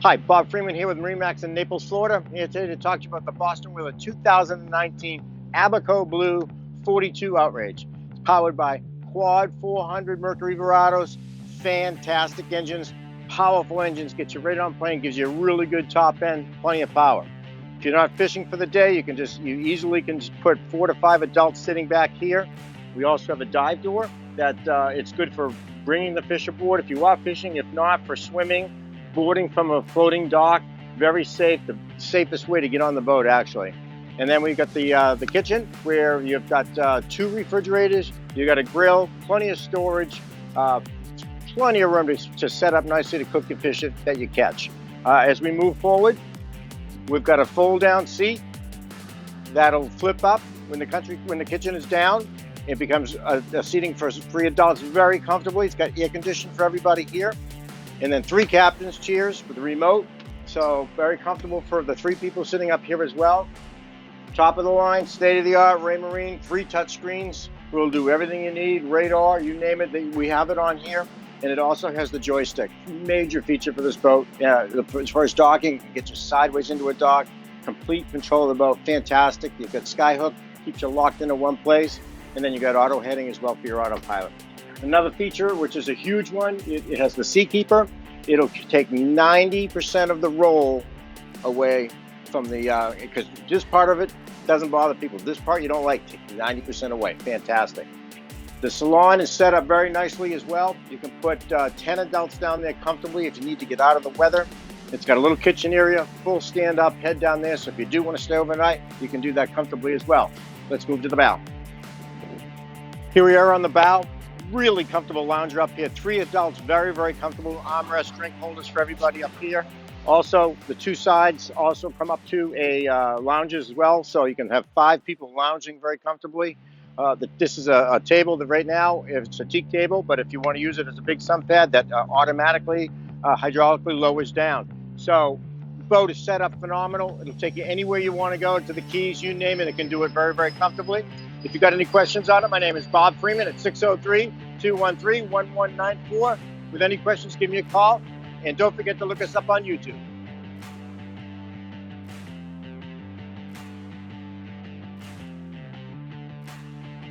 Hi, Bob Freeman here with MarineMax in Naples, Florida. I'm here today to talk to you about the Boston Whaler 2019 Abaco Blue 42 Outrage. It's powered by quad 400 Mercury Verados, fantastic engines, powerful engines, get you right on plane, gives you a really good top end, plenty of power. If you're not fishing for the day, you easily can just put 4 to 5 adults sitting back here. We also have a dive door that it's good for bringing the fish aboard if you are fishing. If not, for swimming, boarding from a floating dock, very safe, the safest way to get on the boat actually. And then we've got the kitchen where you've got 2 refrigerators, you got a grill, plenty of storage, plenty of room to set up nicely to cook your fish that you catch. As we move forward, we've got a fold down seat that'll flip up when the kitchen is down. It becomes a seating for 3 adults very comfortably. It's got air conditioning for everybody here. And then 3 captain's chairs with a remote. So very comfortable for the 3 people sitting up here as well. Top of the line, state of the art, Raymarine, 3 touch screens. We'll do everything you need, radar, you name it, we have it on here. And it also has the joystick, major feature for this boat. As far as docking, you can get you sideways into a dock, complete control of the boat, fantastic. You've got Skyhook, keeps you locked into one place. And then you got auto heading as well for your autopilot. Another feature, which is a huge one, it has the Seakeeper. It'll take 90% of the roll away from the, because this part of it doesn't bother people. This part you don't like, take 90% away, fantastic. The salon is set up very nicely as well. You can put 10 adults down there comfortably if you need to get out of the weather. It's got a little kitchen area, full stand-up, head down there, so if you do want to stay overnight, you can do that comfortably as well. Let's move to the bow. Here we are on the bow. Really comfortable lounger up here. 3 adults, very, very comfortable. Armrest, drink holders for everybody up here. Also, the 2 sides also come up to a lounges as well, so you can have 5 people lounging very comfortably. This is a table that right now, it's a teak table, but if you want to use it as a big sun pad, that automatically, hydraulically lowers down. So the boat is set up phenomenal. It'll take you anywhere you want to go, to the Keys, you name it. It can do it very, very comfortably. If you've got any questions on it, my name is Bob Freeman at 603-213-1194. With any questions, give me a call. And don't forget to look us up on YouTube.